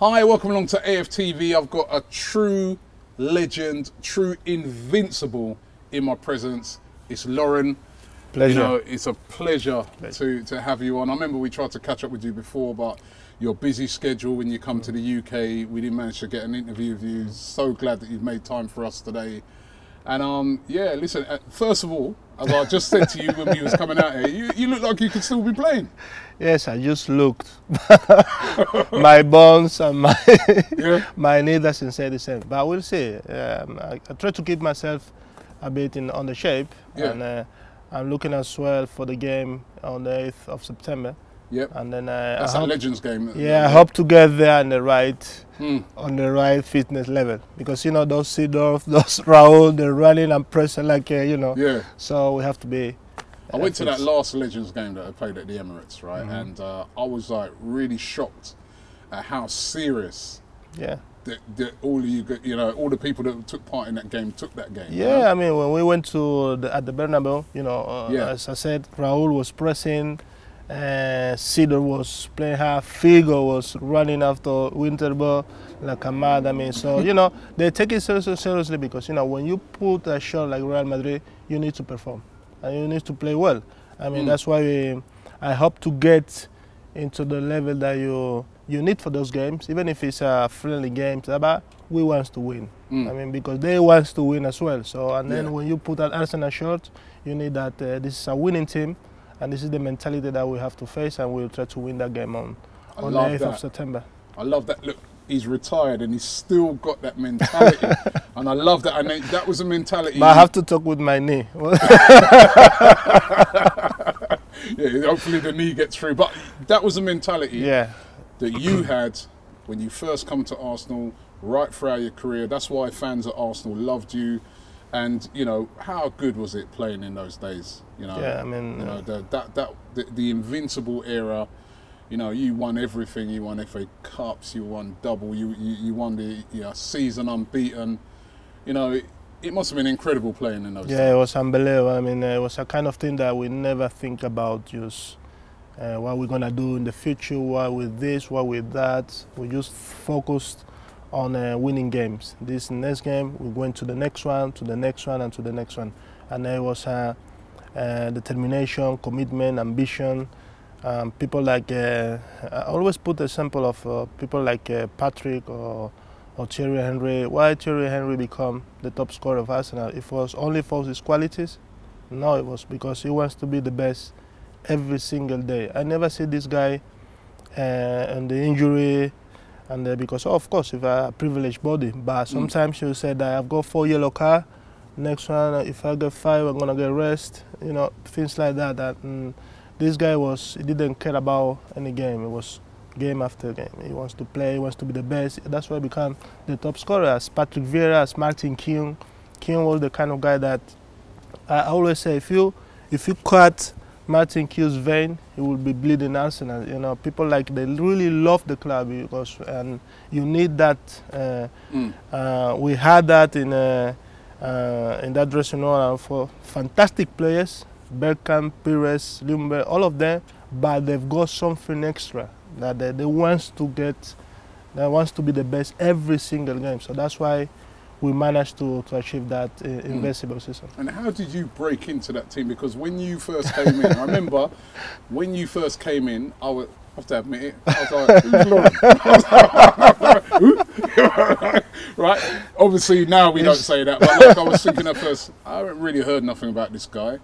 Hi, welcome along to AFTV. I've got a true legend, true invincible in my presence. It's Lauren. Pleasure. You know, it's a pleasure to have you on. I remember we tried to catch up with you before, but your busy schedule when you come to the UK, we didn't manage to get an interview with you. So glad that you've made time for us today. And yeah, listen, first of all, as I just said to you when we was coming out here, you look like you could still be playing. Yes, I just looked. My bones and my knee doesn't say the same. But we'll see. I try to keep myself a bit on the shape. Yeah. And I'm looking as well for the game on the 8th of September. Yep. And then that's a Legends game. Yeah, I hope to get there on the right fitness level, because you know those Seedorf, those Raul, they're running and pressing like you know. Yeah. So we have to be. I went to that last Legends game that I played at the Emirates, right? And I was like really shocked at how serious. Yeah. All of you know, all the people that took part in that game took that game. Yeah, you know? I mean, when we went to at the Bernabeu, you know, as I said, Raul was pressing. Seedorf was playing half, Figo was running after Winterberg like a mad. I mean, so you know they take it seriously, because you know when you put a shot like Real Madrid, you need to perform and you need to play well. I mean, that's why I hope to get into the level that you need for those games, even if it's a friendly game. But we want to win. I mean, because they want to win as well. So and then when you put an Arsenal shot, you need that this is a winning team. And this is the mentality that we have to face, and we'll try to win that game on the 8th of September. I love that. Look, he's retired and he's still got that mentality. And I love that. And that was a mentality. But I have to talk with my knee. Yeah, hopefully the knee gets through. But that was a mentality that you had when you first come to Arsenal, right throughout your career. That's why fans at Arsenal loved you. And you know, how good was it playing in those days? You know, yeah, I mean, you know, the invincible era. You know, you won everything. You won FA Cups. You won double. You won the season unbeaten. You know, it must have been incredible playing in those times. Yeah, it was unbelievable. I mean, it was a kind of thing that we never think about. Just what we're gonna do in the future. What with this? What with that? We just focused on winning games. This next game, we went to the next one, to the next one, and to the next one. And there was determination, commitment, ambition. People like, I always put the example of people like Patrick or Thierry Henry. Why Thierry Henry become the top scorer of Arsenal? It was only for his qualities? No, it was because he wants to be the best every single day. I never see this guy and the injury. And because, of course, if I have a privileged body, but sometimes you say that I've got 4 yellow cards, next one, if I get 5, I'm going to get rest, you know, things like that. This guy he didn't care about any game. It was game after game. He wants to play, he wants to be the best. That's why he became the top scorer, as Patrick Vieira, as Martin Keown. Keown was the kind of guy that I always say, if you cut Martin Keown's vein, he will be bleeding Arsenal. You know, people like, they really love the club, because and you need that. We had that in that dressing room for fantastic players, Bergkamp, Pires, Ljungberg, all of them. But they've got something extra that they want to get. They want to be the best every single game. So that's why we managed to achieve that Invincible season. And how did you break into that team? Because when you first came in, I remember when you first came in, I have to admit it, I was like, right? Obviously now we don't say that, but like I was thinking at first, I haven't really heard nothing about this guy.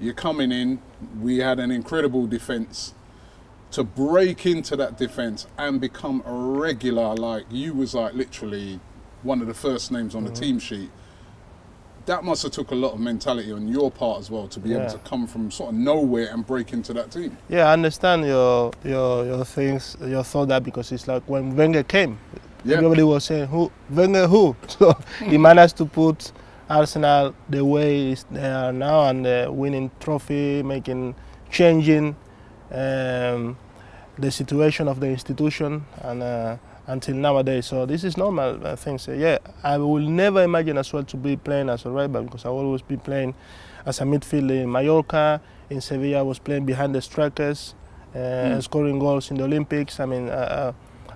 You're coming in, we had an incredible defence. To break into that defence and become a regular, like you was like literally one of the first names on the team sheet, that must have took a lot of mentality on your part as well, to be able to come from sort of nowhere and break into that team. Yeah, I understand your things, your thought, that because it's like when Wenger came, everybody was saying, Wenger who? So he managed to put Arsenal the way they are now, and winning trophy, changing the situation of the institution, and until nowadays. So this is normal things. Yeah, I will never imagine as well to be playing as a right back, because I will always be playing as a midfielder in Mallorca. In Sevilla, I was playing behind the strikers, scoring goals in the Olympics. I mean,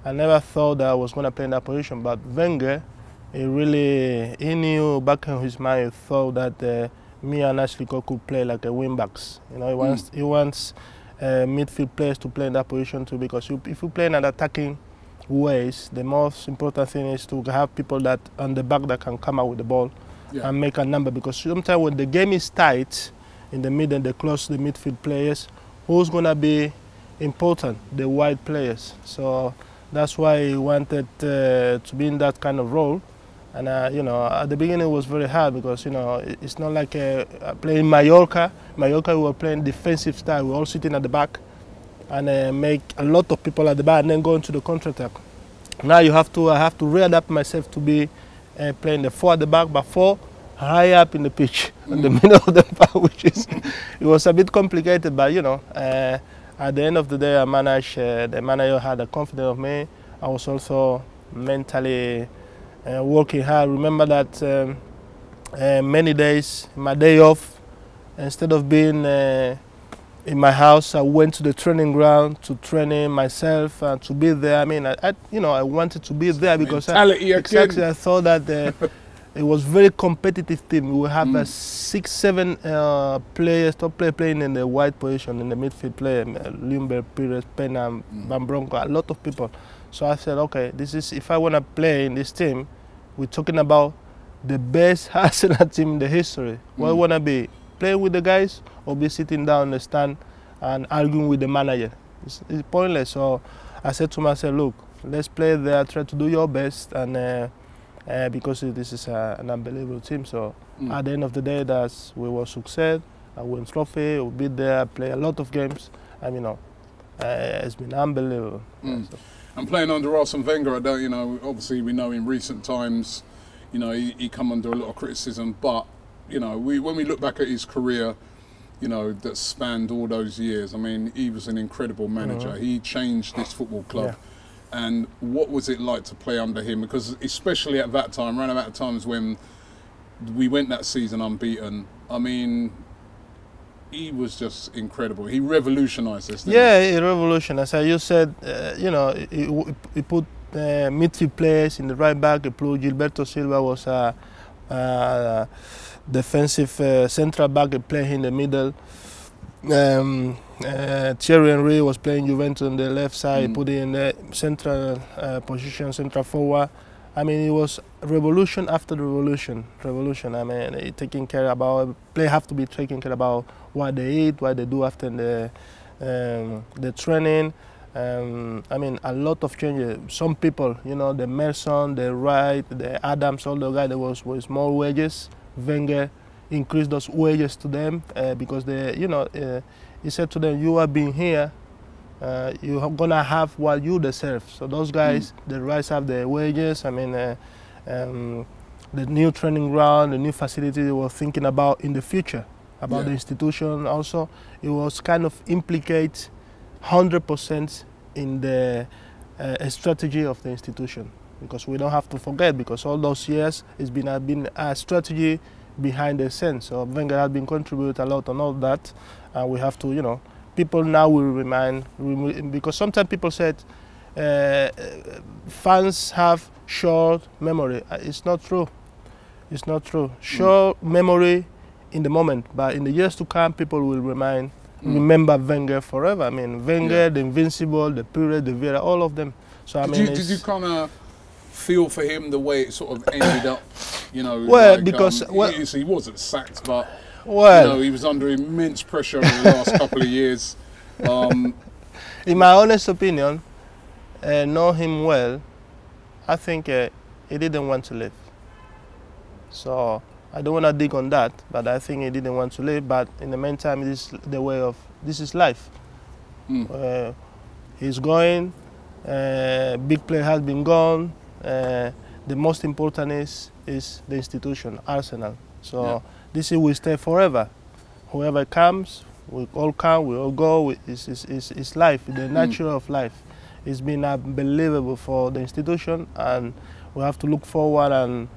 I never thought that I was going to play in that position. But Wenger, he knew back in his mind, he thought that me and Ashley Cole could play like a wing backs. You know, he wants midfield players to play in that position too, because if you play in an attacking ways, the most important thing is to have people that on the back that can come out with the ball and make a number. Because sometimes when the game is tight in the middle, they close the midfield players, who's going to be important? The wide players. So that's why he wanted to be in that kind of role. And you know, at the beginning it was very hard because, you know, it's not like playing Mallorca. Mallorca, we were playing defensive style. We were all sitting at the back and make a lot of people at the back and then go into the counter-attack. Now I have to readapt myself to be playing the 4 at the back, but 4 high up in the pitch, in the middle of the park, which is, it was a bit complicated, but you know, at the end of the day, I managed, the manager had a confidence of me. I was also mentally working hard. Remember that many days, my day off, instead of being in my house, I went to the training ground to train myself and to be there. I mean, I wanted to be there because exactly, I thought that it was very competitive team. We have 6-7 players, top player playing in the wide position, in the midfield player, Lumber, Pires, Pena, Van Bronco, a lot of people. So I said, okay, this is, if I want to play in this team, we're talking about the best Arsenal team in the history. What I want to be, playing with the guys or be sitting down in the stand and arguing with the manager? It's pointless. So I said to myself, look, let's play there, try to do your best, and because this is an unbelievable team. So at the end of the day, we will succeed. I win trophy, we'll be there, play a lot of games, and you know, it's been unbelievable. So. And playing under Arsene Wenger, you know, obviously we know in recent times, you know, he come under a lot of criticism, but you know, when we look back at his career, you know, that spanned all those years, I mean, he was an incredible manager. He changed this football club. And what was it like to play under him? Because especially at that time, around about the times when we went that season unbeaten, I mean, he was just incredible. He revolutionised this thing. Yeah, he revolutionised. As you said, you know, he put midfield players in the right back. He put Gilberto Silva was a defensive central back. He played in the middle. Thierry was playing Juventus on the left side, put it in the central position, central forward. I mean, it was revolution after revolution. I mean, taking care about, players have to be taking care about what they eat, what they do after the training. I mean, a lot of changes. Some people, you know, the Merson, the Wright, the Adams, all the guys, there was more wages. Wenger increased those wages to them because they, you know, he said to them, you have been here, you're gonna have what you deserve. So those guys, the Wrights have their wages. I mean, the new training ground, the new facility they were thinking about in the future, about the institution also. It was kind of implicate 100% in the strategy of the institution, because we don't have to forget, because all those years it's been a strategy behind the scenes. So Wenger has been contributing a lot on all that, and we have to, you know, people now will remind, because sometimes people said fans have short memory. It's not true. It's not true. Short memory in the moment, but in the years to come, people will remember Wenger forever. I mean, Wenger, the Invincible, the Pires, the Vieira, all of them. So I mean, did you kind of feel for him the way it sort of ended up? You know, well, like, because he wasn't sacked, but well, you know, he was under immense pressure over the last couple of years. In my honest opinion, know him well, I think he didn't want to leave. So I don't want to dig on that, but I think he didn't want to leave. But in the meantime, this is the way of, this is life. He's going. Big player has been gone. The most important is the institution, Arsenal. So this will stay forever. Whoever comes, we all come, we all go. It's life, the nature of life. It's been unbelievable for the institution, and we have to look forward and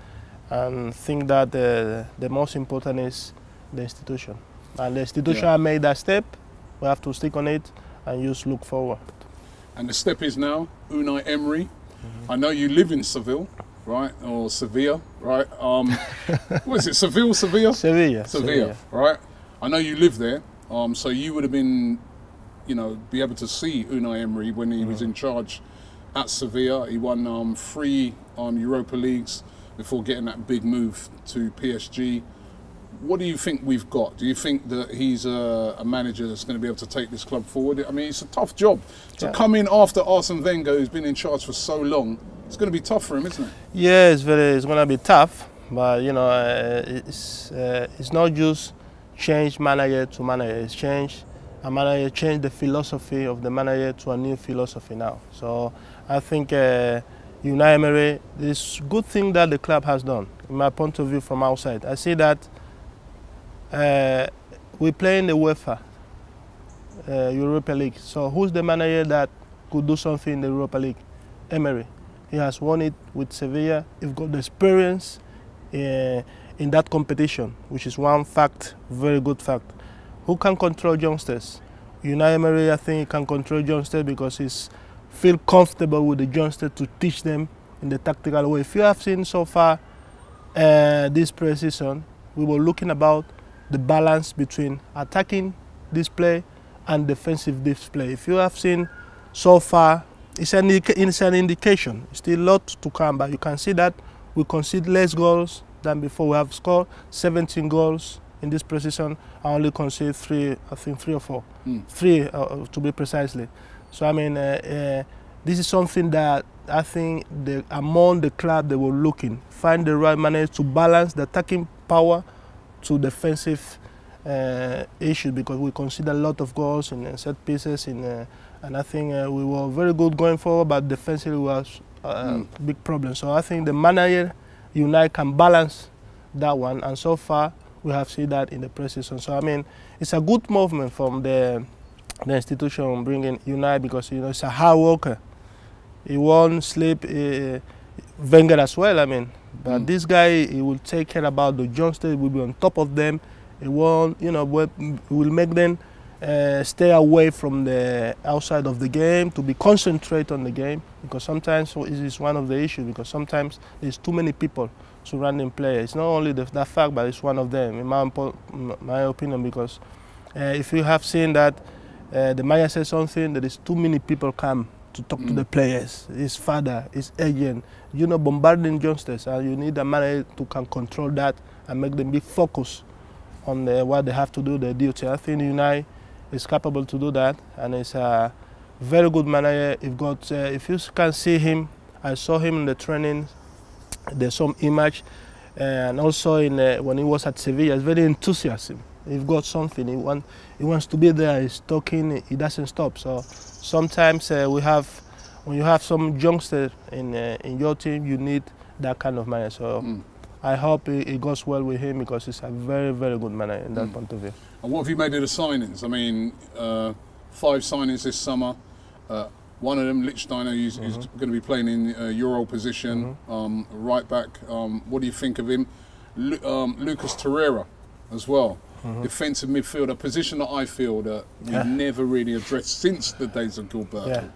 think that the most important is the institution. And the institution made that step. We have to stick on it and just look forward. And the step is now Unai Emery. I know you live in Seville, right? Or Sevilla, right? What is it, Seville, Sevilla? Sevilla, right? I know you live there, so you would have been, you know, be able to see Unai Emery when he was in charge at Sevilla. He won 3 Europa Leagues before getting that big move to PSG. What do you think we've got? Do you think that he's a manager that's going to be able to take this club forward? I mean, it's a tough job. To come in after Arsene Wenger, who's been in charge for so long, it's going to be tough for him, isn't it? Yeah, it's going to be tough. But, you know, it's not just change manager to manager. It's change the philosophy of the manager to a new philosophy now. So I think Unai Emery, this good thing that the club has done, in my point of view from outside. I see that we play in the UEFA Europa League. So who's the manager that could do something in the Europa League? Emery. He has won it with Sevilla. He's got the experience in that competition, which is one fact, very good fact. Who can control youngsters? Unai Emery, I think he can control youngsters because he's feel comfortable with the youngsters to teach them in the tactical way. If you have seen so far this pre-season, we were looking about the balance between attacking display and defensive display. If you have seen so far, it's an indication. Still a lot to come, but you can see that we concede less goals than before. We have scored 17 goals in this pre-season. I only concede 3, I think 3 or 4. 3 to be precisely. So I mean, this is something that I think among the club they were looking, find the right manner to balance the attacking power to defensive issues, because we consider a lot of goals in set pieces, and I think we were very good going forward, but defensively was a big problem. So I think the manager, Unai, can balance that one, and so far we have seen that in the pre-season. So I mean, it's a good movement from the institution bringing Unai, because you know it's a hard worker. He won't sleep. Wenger as well, I mean. But this guy, he will take care about the youngsters, he will be on top of them. He won't, you know, will make them stay away from the outside of the game, to be concentrate on the game, because sometimes it is one of the issues, because sometimes there's too many people surrounding players. It's not only that fact, but it's one of them, in my opinion, because if you have seen that the manager says something, there is too many people come to talk to the players, his father, his agent, you know, bombarding youngsters, and you need a manager who can control that and make them be focused on what they have to do, their duty. I think Unai is capable to do that, and it's a very good manager. If you can see him, I saw him in the training, there's some image, and also when he was at Sevilla, he's very enthusiastic. He's got something, he wants to be there, he's talking, he doesn't stop. So sometimes when you have some youngster in your team, you need that kind of manager. So I hope it goes well with him, because he's a very, very good manager in that point of view. And what have you made of the signings? I mean, 5 signings this summer. One of them, Lichtsteiner, he's going to be playing in Euro position, right back. What do you think of him? Lucas Torreira as well. Defensive midfielder, a position that I feel that we've never really addressed since the days of Gilberto.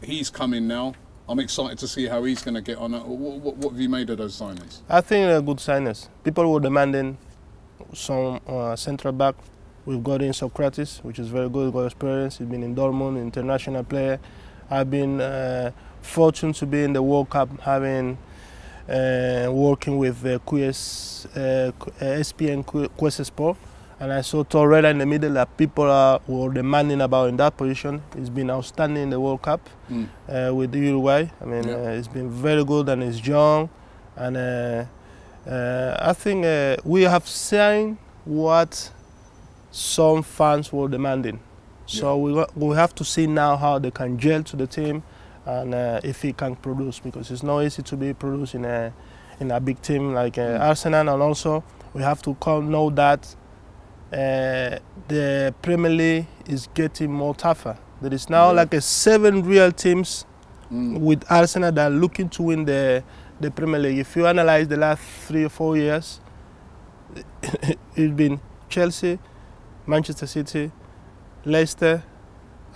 He's coming now. I'm excited to see how he's going to get on. What have you made of those signings? I think they're good signings. People were demanding some central back. We've got in Socrates, which is very good, got experience. He's been in Dortmund, international player. I've been fortunate to be in the World Cup, having working with ESPN Quest Sport, and I saw Torreira in the middle that people were demanding about in that position. He's been outstanding in the World Cup with Uruguay. I mean, he's been very good, and he's young, and I think we have seen what some fans were demanding. So we have to see now how they can gel to the team, and if he can produce, because it's not easy to be produced in a big team like Arsenal. And also we have to know that the Premier League is getting more tougher. There is now like 7 real teams with Arsenal that are looking to win the Premier League. If you analyze the last 3 or 4 years, it's been Chelsea, Manchester City, Leicester,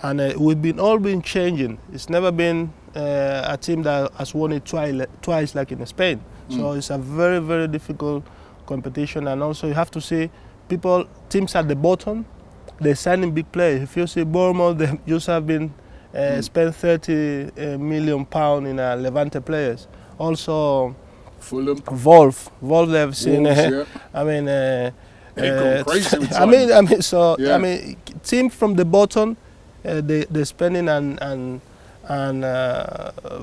And we've all been changing. It's never been a team that has won it twice like in Spain. So it's a very, very difficult competition. And also you have to see teams at the bottom, they're signing big players. If you see Bournemouth, they just have been spent £30 million in Levante players. Also, Fulham. Wolf, they've seen. Yeah. I mean, they've gone crazy with I mean, team from the bottom, they're spending and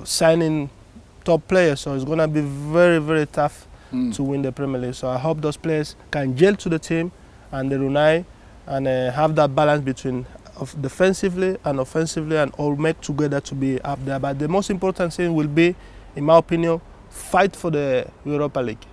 signing top players. So it's going to be very, very tough to win the Premier League. So I hope those players can gel to the team and the Unai and have that balance between defensively and offensively and all make together to be up there. But the most important thing will be, in my opinion, fight for the Europa League,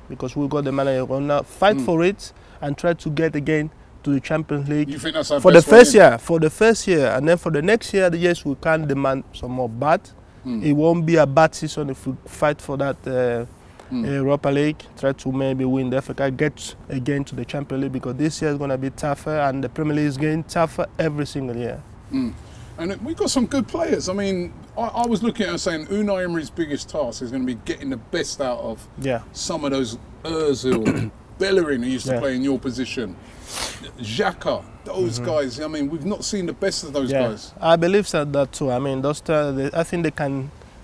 because we got the manager going now. Fight for it and try to get again to the Champions League. You think that's our for the best first way in? year? For the first year, and then for the next year, yes, we can demand some more. But it won't be a bad season if we fight for that Europa League. Try to maybe win the FA, get again to the Champions League, because this year is going to be tougher, and the Premier League is getting tougher every single year. And we've got some good players. I mean, I was looking at it saying Unai Emery's biggest task is going to be getting the best out of some of those Ozil, Bellerin, who used to play in your position, Xhaka, those guys. I mean, we've not seen the best of those guys. I believe that too. I mean, I think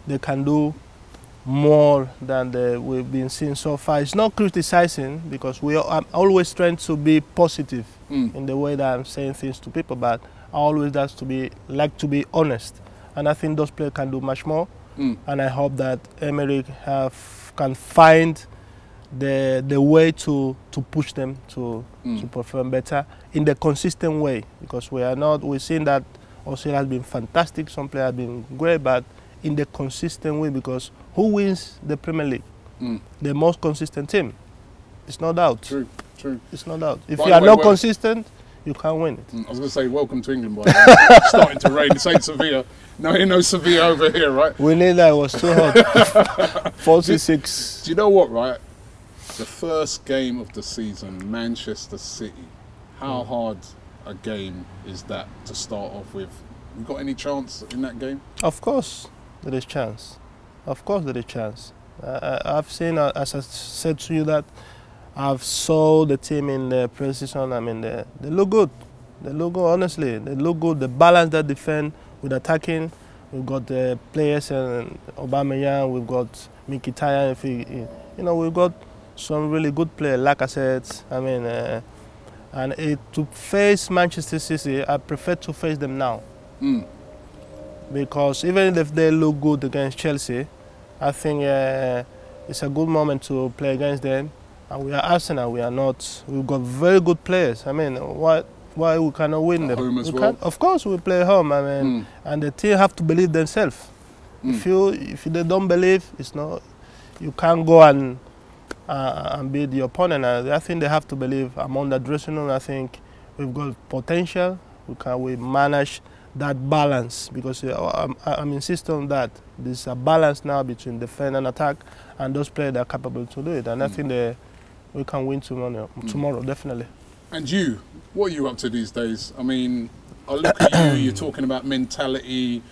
they can do more than we've been seeing so far. It's not criticizing, because I'm always trying to be positive in the way that I'm saying things to people, but I always like to be honest. And I think those players can do much more. And I hope that Emery can find the way to push them to perform better in the consistent way, because we've seen that Ozil has been fantastic, some players have been great, but in the consistent way, because who wins the Premier League? The most consistent team. It's no doubt. True. It's no doubt. If you are not consistent, you can't win it. I was going to say, welcome to England, by the way. It's starting to rain. This ain't Sevilla. No Sevilla over here, right? We knew that it was too hot. 46. Do you know what, right? The first game of the season, Manchester City. How hard a game is that to start off with? You got any chance in that game? Of course, there is chance. Of course, there is chance. I've seen, as I said to you, that I've saw the team in the pre-season. I mean, they look good. They look good, honestly. They look good. The balance that defend with attacking. We've got the players and Aubameyang. We've got Mkhitaryan. We've got some really good players, like I said. I mean, to face Manchester City, I prefer to face them now. Because even if they look good against Chelsea, I think it's a good moment to play against them. And we are Arsenal. We've got very good players. I mean, why we cannot win them? Home as well. Of course, we play home. I mean, and the team have to believe themselves. If they don't believe, you can't go and beat the opponent. I think they have to believe. I'm on the dressing room. I think we've got potential. We manage that balance, because I'm insisting on that. There's a balance now between defense and attack, and those players are capable to do it. And I think we can win tomorrow, definitely. And you, what are you up to these days? I mean, I look at you, you're talking about mentality,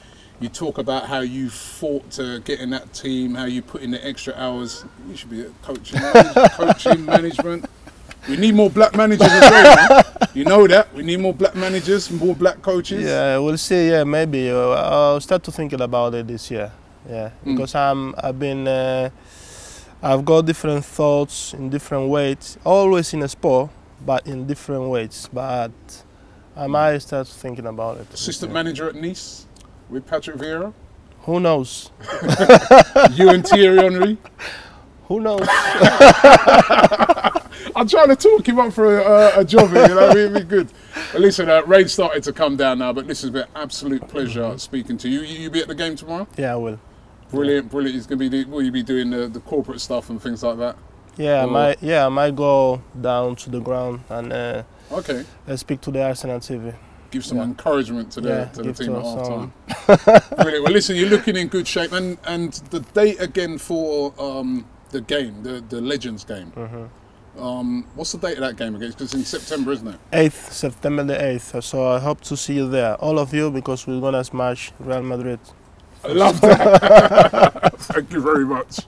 you talk about how you fought to get in that team, how you put in the extra hours. You should be coaching management. We need more black managers as well, man. You know that. We need more black managers, more black coaches. Yeah, we'll see. Yeah, maybe. I'll start to thinking about it this year. Yeah, because I've got different thoughts in different ways, always in a sport, but in different ways. But I might start thinking about it. Assistant manager at Nice with Patrick Vieira? Who knows? You and Thierry Henry? Who knows? I'm trying to talk him up for a job here, it'd be good. But listen, rain's started to come down now, but this has been an absolute pleasure speaking to you. You be at the game tomorrow? Yeah, I will. Brilliant. It's going to be, will you be doing the corporate stuff and things like that? Yeah, I might go down to the ground and speak to the ArsenalFanTV. Give some encouragement to the team at half time. Brilliant. Well, listen, you're looking in good shape, and the date again for the game, the Legends game. What's the date of that game again? Because it's in September, isn't it? 8th, September the 8th. So I hope to see you there, all of you, because we're gonna smash Real Madrid. I love that. Thank you very much.